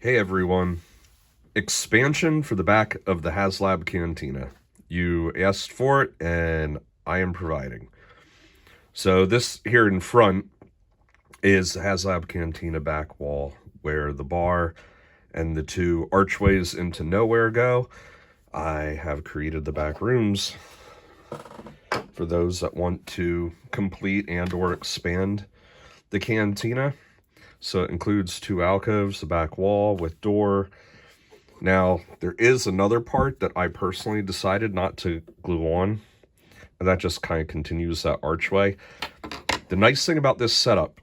Hey everyone, expansion for the back of the Haslab Cantina. You asked for it and I am providing. So this here in front is the Haslab Cantina back wall where the bar and the two archways into nowhere go. I have created the back rooms for those that want to complete and or expand the cantina. So it includes two alcoves, the back wall with door. Now, there is another part that I personally decided not to glue on, and that just kind of continues that archway. The nice thing about this setup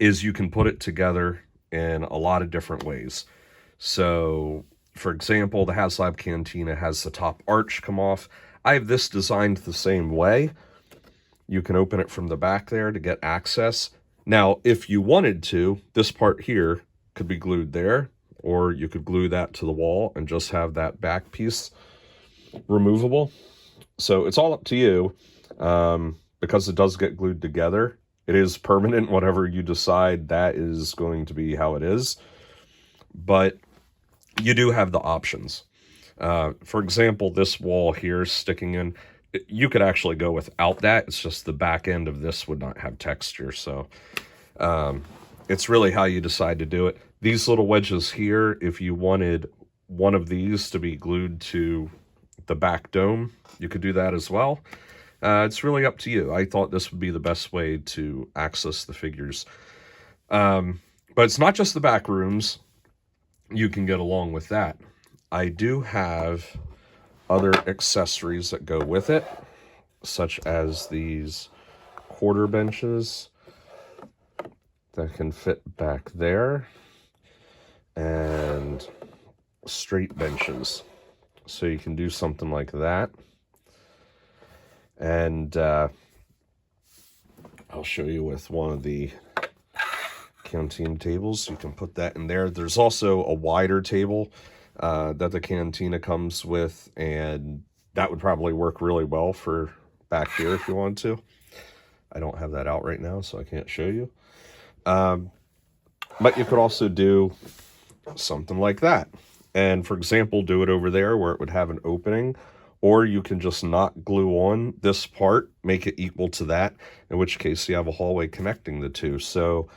is you can put it together in a lot of different ways. So, for example, the Haslab Cantina has the top arch come off. I have this designed the same way. You can open it from the back there to get access. Now, if you wanted to, this part here could be glued there, or you could glue that to the wall and just have that back piece removable. So it's all up to you. Because it does get glued together, it is permanent. Whatever you decide, that is going to be how it is. But you do have the options. For example, this wall here sticking in, you could actually go without that. It's just the back end of this would not have texture. So it's really how you decide to do it. These little wedges here, if you wanted one of these to be glued to the back dome, you could do that as well. It's really up to you. I thought this would be the best way to access the figures. But it's not just the back rooms. You can get along with that. I do have other accessories that go with it, such as these quarter benches that can fit back there, and straight benches. So you can do something like that. And I'll show you with one of the canteen tables. You can put that in there. There's also a wider table that the cantina comes with, and that would probably work really well for back here if you want to. I don't have that out right now, so I can't show you. But you could also do something like that. And for example, do it over there where it would have an opening, or you can just not glue on this part, make it equal to that, in which case you have a hallway connecting the two. So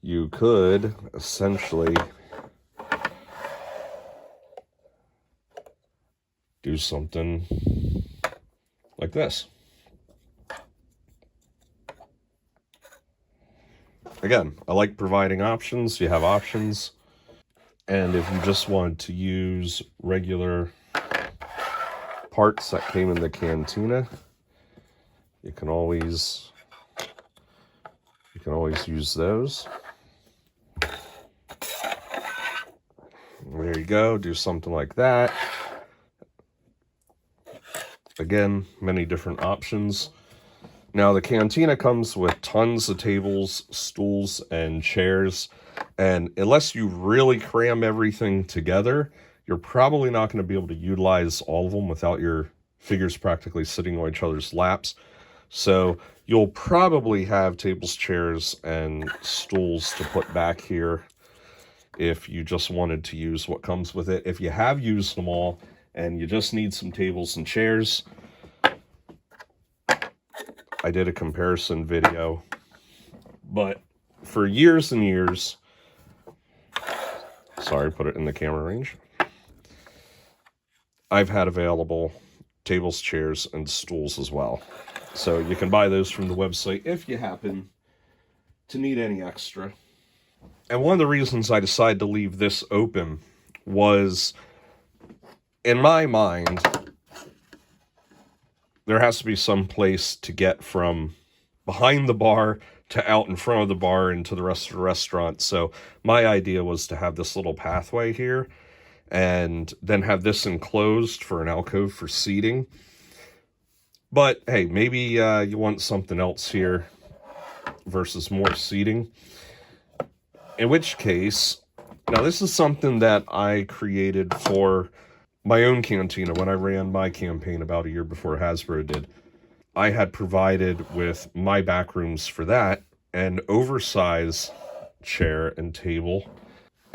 you could essentially do something like this. Again, I like providing options. You have options. And if you just wanted to use regular parts that came in the cantina, you can always use those. There you go. Do something like that. Again, many different options. Now, the cantina comes with tons of tables, stools, and chairs. And unless you really cram everything together, you're probably not going to be able to utilize all of them without your figures practically sitting on each other's laps. So you'll probably have tables, chairs, and stools to put back here if you just wanted to use what comes with it. If you have used them all and you just need some tables and chairs, I did a comparison video. But for years and years, sorry, put it in the camera range, I've had available tables, chairs, and stools as well. So you can buy those from the website if you happen to need any extra. And one of the reasons I decided to leave this open was, in my mind, there has to be some place to get from behind the bar to out in front of the bar and to the rest of the restaurant. So my idea was to have this little pathway here and then have this enclosed for an alcove for seating. But hey, maybe you want something else here versus more seating. In which case, now this is something that I created for my own cantina when I ran my campaign about a year before Hasbro did. I had provided with my back rooms for that an oversized chair and table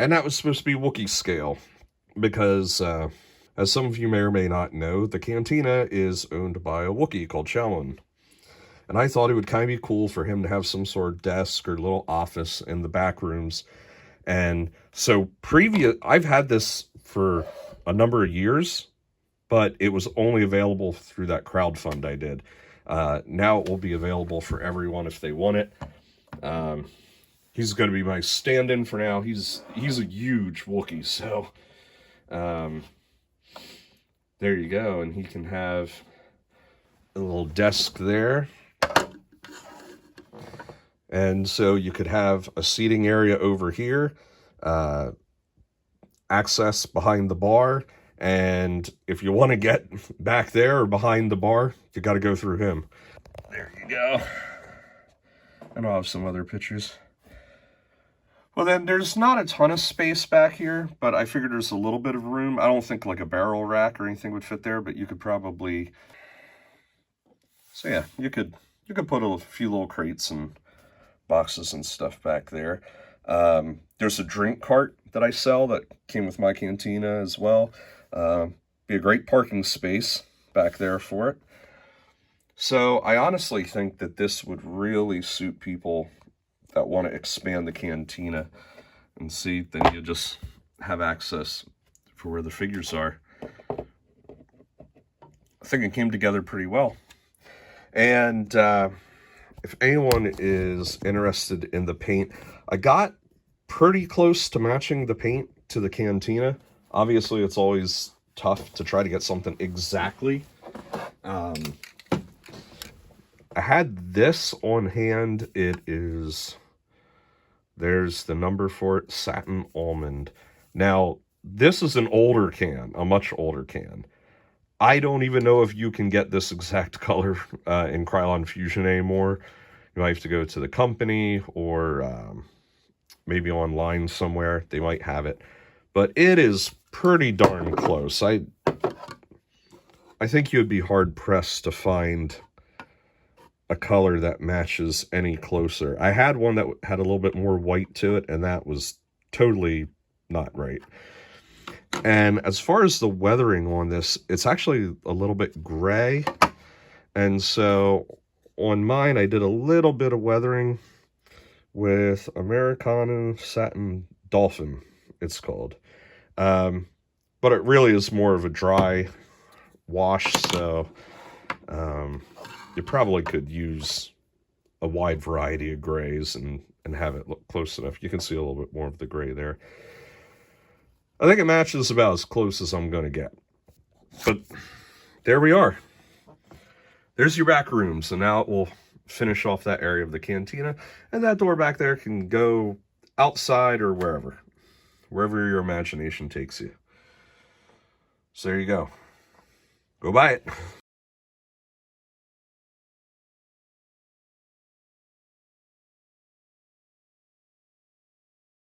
And that was supposed to be Wookie scale, because as some of you may or may not know, the cantina is owned by a Wookie called Shaolin. And I thought it would kind of be cool for him to have some sort of desk or little office in the back rooms. And so I've had this for a number of years, but it was only available through that crowdfund I did. Now it will be available for everyone if they want it. He's going to be my stand-in for now. He's a huge Wookie, so there you go. And he can have a little desk there. And so you could have a seating area over here, access behind the bar, and if you want to get back there or behind the bar, you got to go through him. There you go. And I'll have some other pictures. Well, then there's not a ton of space back here, but I figured there's a little bit of room. I don't think like a barrel rack or anything would fit there, but you could probably... So yeah, you could put a few little crates and boxes and stuff back there. There's a drink cart that I sell that came with my cantina as well. Be a great parking space back there for it. So I honestly think that this would really suit people that want to expand the cantina. And see, then you just have access for where the figures are. I think it came together pretty well. And if anyone is interested in the paint, I got pretty close to matching the paint to the cantina. Obviously, it's always tough to try to get something exactly. I had this on hand. There's the number for it, Satin Almond. Now, this is an older can, a much older can. I don't even know if you can get this exact color in Krylon Fusion anymore. You might have to go to the company or maybe online somewhere. They might have it. But it is pretty darn close. I think you'd be hard-pressed to find a color that matches any closer. I had one that had a little bit more white to it, and that was totally not right. And as far as the weathering on this, it's actually a little bit gray. And so on mine, I did a little bit of weathering with Americano Satin Dolphin, it's called. But it really is more of a dry wash, so you probably could use a wide variety of grays and have it look close enough. You can see a little bit more of the gray there. I think it matches about as close as I'm going to get. But there we are. There's your back rooms, and now it will finish off that area of the cantina. And that door back there can go outside or wherever your imagination takes you. So there you go. Go buy it.